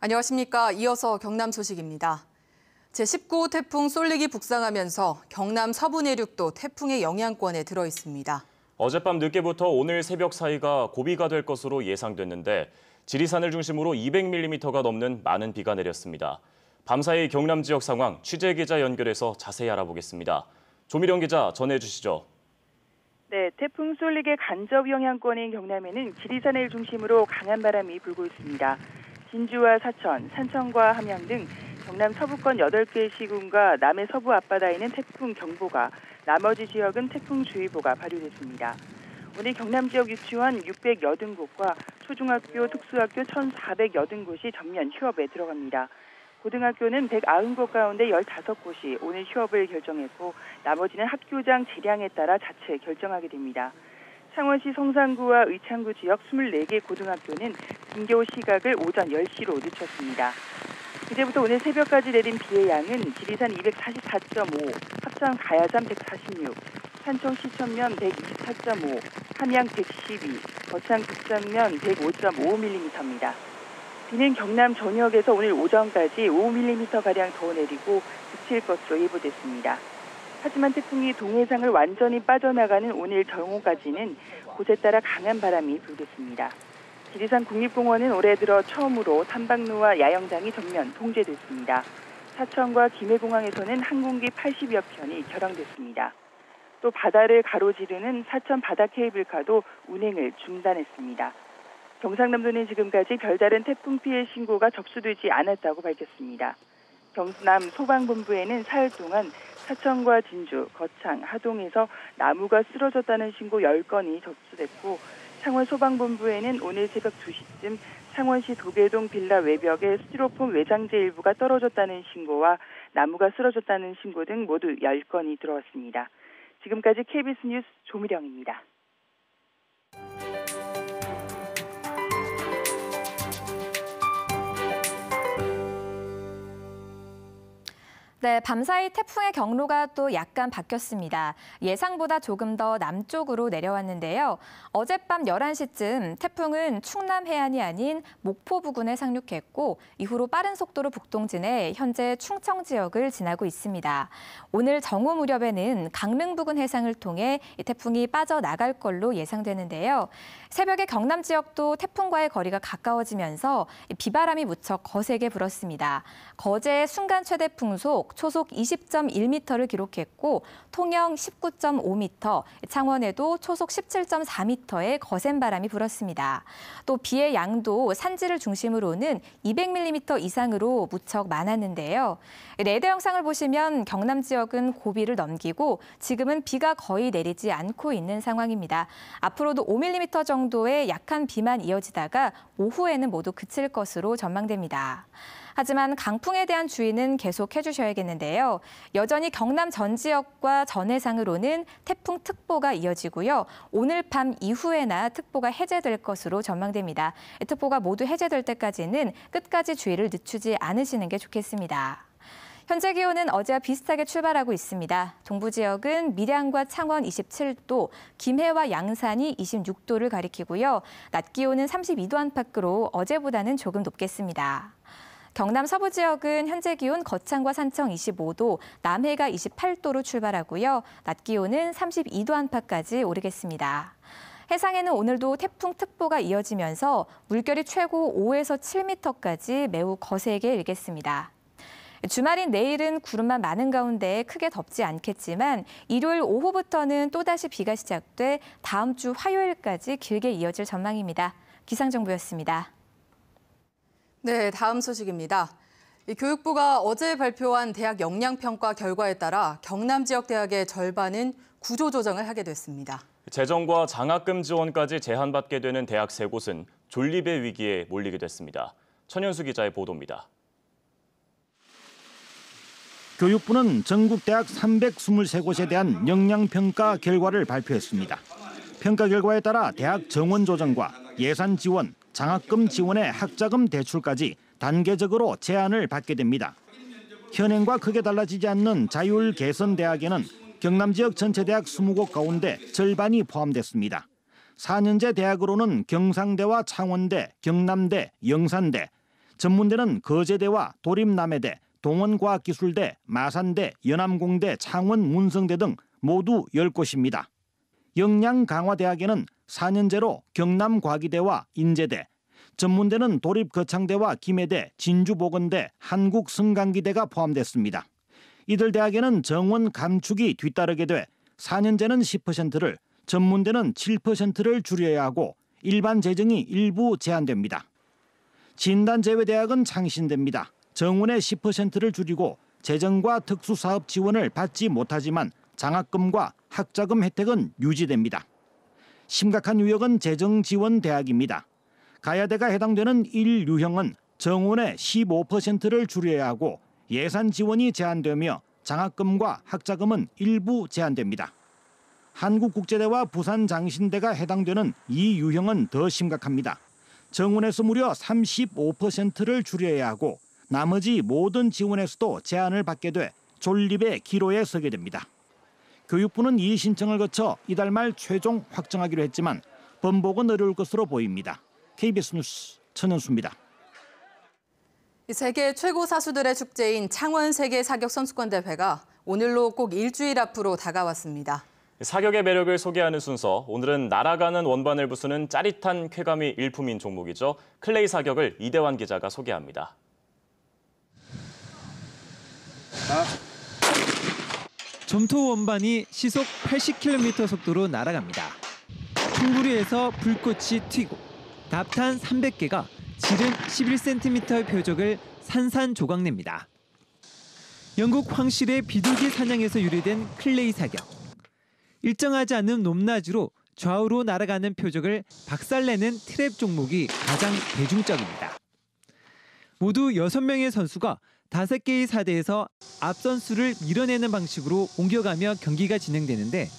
안녕하십니까. 이어서 경남 소식입니다. 제19호 태풍 쏠릭이 북상하면서 경남 서부 내륙도 태풍의 영향권에 들어 있습니다. 어젯밤 늦게부터 오늘 새벽 사이가 고비가 될 것으로 예상됐는데 지리산을 중심으로 200mm가 넘는 많은 비가 내렸습니다. 밤사이 경남 지역 상황 취재기자 연결해서 자세히 알아보겠습니다. 조미령 기자 전해주시죠. 네, 태풍 쏠릭의 간접 영향권인 경남에는 지리산을 중심으로 강한 바람이 불고 있습니다. 진주와 사천, 산청과 함양 등 경남 서부권 8개 시군과 남해 서부 앞바다에는 태풍 경보가, 나머지 지역은 태풍주의보가 발효됐습니다. 오늘 경남 지역 유치원 680곳과 초중학교, 특수학교 1,480곳이 전면 휴업에 들어갑니다. 고등학교는 190곳 가운데 15곳이 오늘 휴업을 결정했고 나머지는 학교장 재량에 따라 자체 결정하게 됩니다. 창원시 성산구와 의창구 지역 24개 고등학교는 등교 시각을 오전 10시로 늦췄습니다. 그제부터 오늘 새벽까지 내린 비의 양은 지리산 244.5, 합천 가야산 146, 산청 시천면 124.5, 함양 112, 거창 북산면 105.5mm입니다. 비는 경남 전역에서 오늘 오전까지 5mm가량 더 내리고 그칠 것으로 예보됐습니다. 하지만 태풍이 동해상을 완전히 빠져나가는 오늘 정오까지는 곳에 따라 강한 바람이 불겠습니다. 지리산 국립공원은 올해 들어 처음으로 탐방로와 야영장이 전면 통제됐습니다. 사천과 김해공항에서는 항공기 80여 편이 결항됐습니다. 또 바다를 가로지르는 사천 바다 케이블카도 운행을 중단했습니다. 경상남도는 지금까지 별다른 태풍 피해 신고가 접수되지 않았다고 밝혔습니다. 경남 소방본부에는 사흘 동안 사천과 진주, 거창, 하동에서 나무가 쓰러졌다는 신고 10건이 접수됐고 창원 소방본부에는 오늘 새벽 2시쯤 창원시 도계동 빌라 외벽에 스티로폼 외장재 일부가 떨어졌다는 신고와 나무가 쓰러졌다는 신고 등 모두 10건이 들어왔습니다. 지금까지 KBS 뉴스 조미령입니다. 네, 밤사이 태풍의 경로가 또 약간 바뀌었습니다. 예상보다 조금 더 남쪽으로 내려왔는데요. 어젯밤 11시쯤 태풍은 충남 해안이 아닌 목포 부근에 상륙했고 이후로 빠른 속도로 북동진해 현재 충청 지역을 지나고 있습니다. 오늘 정오 무렵에는 강릉 부근 해상을 통해 이 태풍이 빠져나갈 걸로 예상되는데요. 새벽에 경남 지역도 태풍과의 거리가 가까워지면서 비바람이 무척 거세게 불었습니다. 거제 순간 최대 풍속 초속 20.1m를 기록했고 통영 19.5m, 창원에도 초속 17.4m의 거센 바람이 불었습니다. 또 비의 양도 산지를 중심으로는 200mm 이상으로 무척 많았는데요. 레이더 영상을 보시면 경남 지역은 고비를 넘기고 지금은 비가 거의 내리지 않고 있는 상황입니다. 앞으로도 5mm 정도의 약한 비만 이어지다가 오후에는 모두 그칠 것으로 전망됩니다. 하지만 강풍에 대한 주의는 계속 해주셔야겠는데요. 여전히 경남 전 지역과 전해상으로는 태풍특보가 이어지고요. 오늘 밤 이후에나 특보가 해제될 것으로 전망됩니다. 특보가 모두 해제될 때까지는 끝까지 주의를 늦추지 않으시는 게 좋겠습니다. 현재 기온은 어제와 비슷하게 출발하고 있습니다. 동부 지역은 밀양과 창원 27도, 김해와 양산이 26도를 가리키고요. 낮 기온은 32도 안팎으로 어제보다는 조금 높겠습니다. 경남 서부 지역은 현재 기온 거창과 산청 25도, 남해가 28도로 출발하고요. 낮 기온은 32도 안팎까지 오르겠습니다. 해상에는 오늘도 태풍특보가 이어지면서 물결이 최고 5에서 7m까지 매우 거세게 일겠습니다. 주말인 내일은 구름만 많은 가운데 크게 덥지 않겠지만 일요일 오후부터는 또다시 비가 시작돼 다음 주 화요일까지 길게 이어질 전망입니다. 기상정보였습니다. 네, 다음 소식입니다. 교육부가 어제 발표한 대학 역량평가 결과에 따라 경남 지역 대학의 절반은 구조조정을 하게 됐습니다. 재정과 장학금 지원까지 제한받게 되는 대학 3곳은 존립의 위기에 몰리게 됐습니다. 천현수 기자의 보도입니다. 교육부는 전국 대학 323곳에 대한 역량평가 결과를 발표했습니다. 평가 결과에 따라 대학 정원 조정과 예산 지원, 장학금 지원의 학자금 대출까지 단계적으로 제한을 받게 됩니다. 현행과 크게 달라지지 않는 자율 개선 대학에는 경남 지역 전체 대학 20곳 가운데 절반이 포함됐습니다. 4년제 대학으로는 경상대와 창원대, 경남대, 영산대, 전문대는 거제대와 도림남해대, 동원과학기술대, 마산대, 연암공대, 창원문성대 등 모두 10곳입니다. 영양강화대학에는 4년제로 경남과기대와 인제대, 전문대는 도립거창대와 김해대, 진주보건대, 한국성강기대가 포함됐습니다. 이들 대학에는 정원 감축이 뒤따르게 돼 4년제는 10%를, 전문대는 7%를 줄여야 하고 일반 재정이 일부 제한됩니다. 진단제외대학은 창신됩니다. 정원의 10%를 줄이고 재정과 특수사업 지원을 받지 못하지만 장학금과 학자금 혜택은 유지됩니다. 심각한 유역은 재정지원대학입니다. 가야대가 해당되는 1유형은 정원의 15%를 줄여야 하고 예산 지원이 제한되며 장학금과 학자금은 일부 제한됩니다. 한국국제대와 부산장신대가 해당되는 2유형은 더 심각합니다. 정원에서 무려 35%를 줄여야 하고 나머지 모든 지원에서도 제한을 받게 돼 존립의 기로에 서게 됩니다. 교육부는 이 신청을 거쳐 이달 말 최종 확정하기로 했지만 번복은 어려울 것으로 보입니다. KBS 뉴스 천연수입니다. 세계 최고 사수들의 축제인 창원 세계 사격 선수권 대회가 오늘로 꼭 일주일 앞으로 다가왔습니다. 사격의 매력을 소개하는 순서, 오늘은 날아가는 원반을 부수는 짜릿한 쾌감이 일품인 종목이죠. 클레이 사격을 이대환 기자가 소개합니다. 점토 원반이 시속 80km 속도로 날아갑니다. 풍부리에서 불꽃이 튀고 답탄 300개가 지름 11cm의 표적을 산산조각냅니다. 영국 황실의 비둘기 사냥에서 유래된 클레이 사격. 일정하지 않은 높낮이로 좌우로 날아가는 표적을 박살내는 트랩 종목이 가장 대중적입니다. 모두 6명의 선수가 5개의 사대에서 앞 선수를 밀어내는 방식으로 옮겨가며 경기가 진행되는데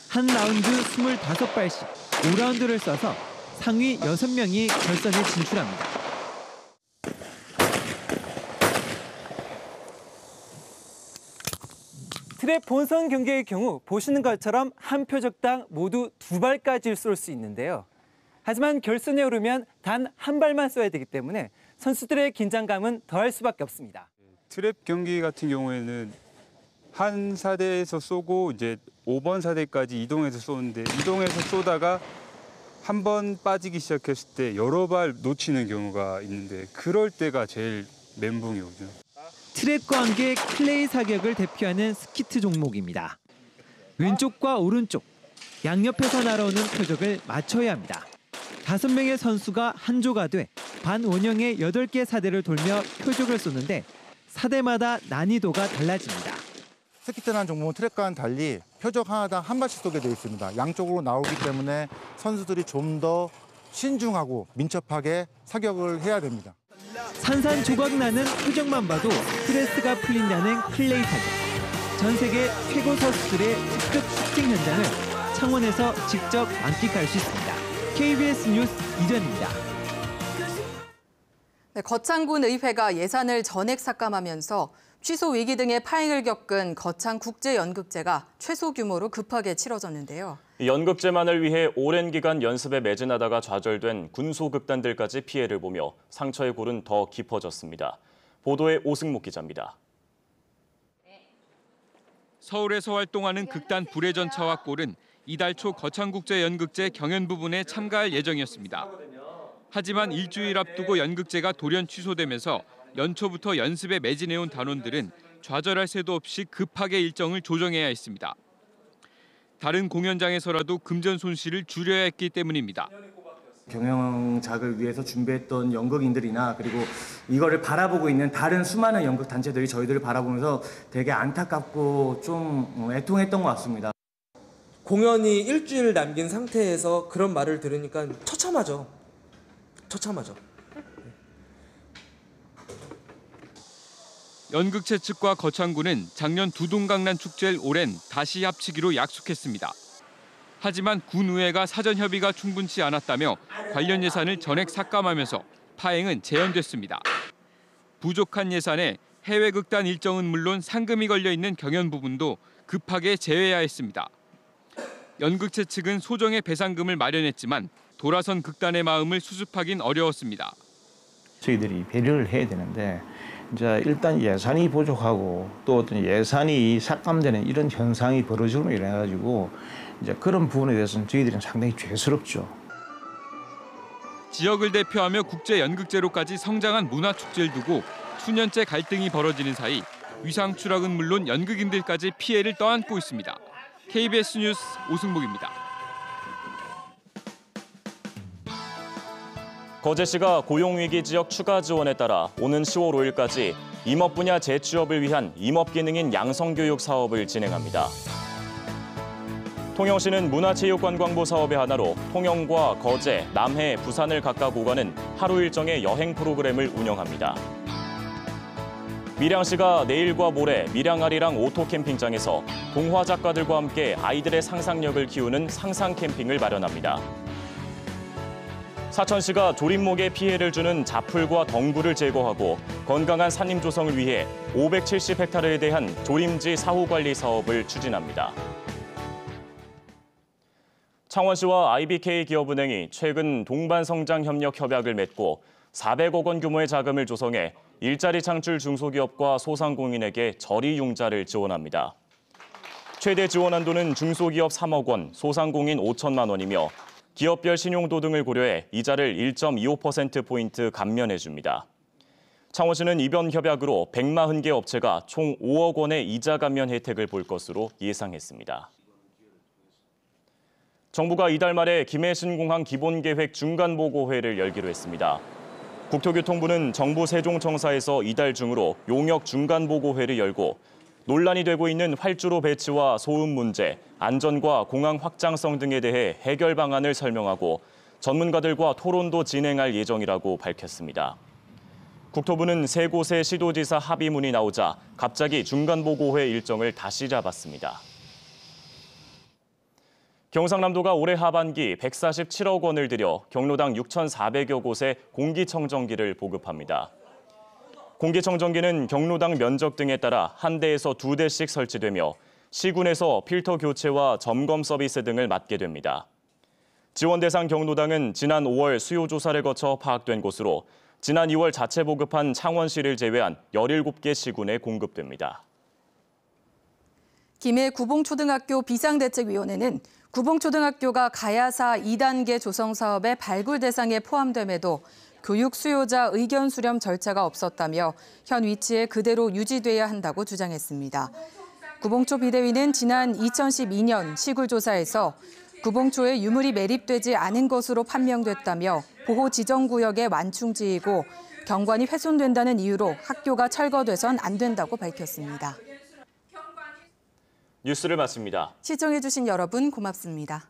한 라운드 25발씩 5라운드를 써서 상위 6명이 결선에 진출합니다. 트랩 본선 경기의 경우 보시는 것처럼 한 표적당 모두 2발까지 쏠 수 있는데요. 하지만 결선에 오르면 단 한 발만 쏘야 되기 때문에 선수들의 긴장감은 더할 수밖에 없습니다. 트랩 경기 같은 경우에는 한 사대에서 쏘고 이제 5번 사대까지 이동해서 쏘는데 이동해서 쏘다가 한 번 빠지기 시작했을 때 여러 발 놓치는 경우가 있는데 그럴 때가 제일 멘붕이 오죠. 트랩과 함께 클레이 사격을 대표하는 스키트 종목입니다. 왼쪽과 오른쪽, 양옆에서 날아오는 표적을 맞춰야 합니다. 5명의 선수가 한 조가 돼 반원형의 8개 사대를 돌며 표적을 쏘는데 사대마다 난이도가 달라집니다. 스키트라는 종목은 트랙과는 달리 표적 하나당 한 발씩 쏘게 되어 있습니다. 양쪽으로 나오기 때문에 선수들이 좀 더 신중하고 민첩하게 사격을 해야 됩니다. 산산조각 나는 표적만 봐도 스트레스가 풀린다는 클레이 사격. 전 세계 최고 선수들의 특급 슈팅 현장을 창원에서 직접 만끽할 수 있습니다. KBS 뉴스 이전입니다. 네, 거창군 의회가 예산을 전액 삭감하면서 취소 위기 등의 파행을 겪은 거창국제연극제가 최소 규모로 급하게 치러졌는데요. 연극제만을 위해 오랜 기간 연습에 매진하다가 좌절된 군소극단들까지 피해를 보며 상처의 골은 더 깊어졌습니다. 보도에 오승목 기자입니다. 서울에서 활동하는 극단 불의 전차와 골은 이달 초 거창국제연극제 경연 부분에 참가할 예정이었습니다. 하지만 일주일 앞두고 연극제가 돌연 취소되면서 연초부터 연습에 매진해온 단원들은 좌절할 새도 없이 급하게 일정을 조정해야 했습니다. 다른 공연장에서라도 금전 손실을 줄여야 했기 때문입니다. 경영작을 위해서 준비했던 연극인들이나 그리고 이거를 바라보고 있는 다른 수많은 연극 단체들이 저희들을 바라보면서 되게 안타깝고 좀 애통했던 것 같습니다. 공연이 일주일 남긴 상태에서 그런 말을 들으니까 처참하죠. 처참하죠. 연극체 측과 거창군은 작년 두동강란 축제를 올해는 다시 합치기로 약속했습니다. 하지만 군의회가 사전 협의가 충분치 않았다며 관련 예산을 전액 삭감하면서 파행은 재연됐습니다. 부족한 예산에 해외 극단 일정은 물론 상금이 걸려 있는 경연 부분도 급하게 제외해야 했습니다. 연극체 측은 소정의 배상금을 마련했지만 돌아선 극단의 마음을 수습하긴 어려웠습니다. 저희들이 배려를 해야 되는데 이제 일단 예산이 부족하고 또 어떤 예산이 삭감되는 이런 현상이 벌어지고 이래가지고 이제 그런 부분에 대해서는 저희들은 상당히 죄스럽죠. 지역을 대표하며 국제 연극제로까지 성장한 문화축제를 두고 수년째 갈등이 벌어지는 사이 위상 추락은 물론 연극인들까지 피해를 떠안고 있습니다. KBS 뉴스 오승복입니다. 거제시가 고용위기 지역 추가 지원에 따라 오는 10월 5일까지 임업 분야 재취업을 위한 임업 기능인 양성교육 사업을 진행합니다. 통영시는 문화체육관광부 사업의 하나로 통영과 거제, 남해, 부산을 각각 오가는 하루 일정의 여행 프로그램을 운영합니다. 밀양시가 내일과 모레 밀양아리랑 오토캠핑장에서 동화 작가들과 함께 아이들의 상상력을 키우는 상상 캠핑을 마련합니다. 사천시가 조림목에 피해를 주는 자풀과 덩굴을 제거하고 건강한 산림 조성을 위해 570헥타르에 대한 조림지 사후관리 사업을 추진합니다. 창원시와 IBK 기업은행이 최근 동반성장협력 협약을 맺고 400억 원 규모의 자금을 조성해 일자리 창출 중소기업과 소상공인에게 저리융자를 지원합니다. 최대 지원 한도는 중소기업 3억 원, 소상공인 5천만 원이며 기업별 신용도 등을 고려해 이자를 1.25%포인트 감면해줍니다. 창원시는 이번 협약으로 140개 업체가 총 5억 원의 이자 감면 혜택을 볼 것으로 예상했습니다. 정부가 이달 말에 김해신공항 기본계획 중간보고회를 열기로 했습니다. 국토교통부는 정부 세종청사에서 이달 중으로 용역 중간보고회를 열고 논란이 되고 있는 활주로 배치와 소음 문제, 안전과 공항 확장성 등에 대해 해결 방안을 설명하고 전문가들과 토론도 진행할 예정이라고 밝혔습니다. 국토부는 세 곳의 시도지사 합의문이 나오자 갑자기 중간보고회 일정을 다시 잡았습니다. 경상남도가 올해 하반기 147억 원을 들여 경로당 6,400여 곳에 공기청정기를 보급합니다. 공기청정기는 경로당 면적 등에 따라 한 대에서 2대씩 설치되며 시군에서 필터 교체와 점검 서비스 등을 맡게 됩니다. 지원 대상 경로당은 지난 5월 수요 조사를 거쳐 파악된 곳으로 지난 2월 자체 보급한 창원시를 제외한 17개 시군에 공급됩니다. 김해 구봉초등학교 비상대책위원회는 구봉초등학교가 가야사 2단계 조성 사업의 발굴 대상에 포함됨에도 교육 수요자 의견 수렴 절차가 없었다며 현 위치에 그대로 유지돼야 한다고 주장했습니다. 구봉초 비대위는 지난 2012년 시굴 조사에서 구봉초에 유물이 매립되지 않은 것으로 판명됐다며 보호 지정구역의 완충지이고 경관이 훼손된다는 이유로 학교가 철거돼선 안 된다고 밝혔습니다. 뉴스를 마칩니다. 시청해주신 여러분 고맙습니다.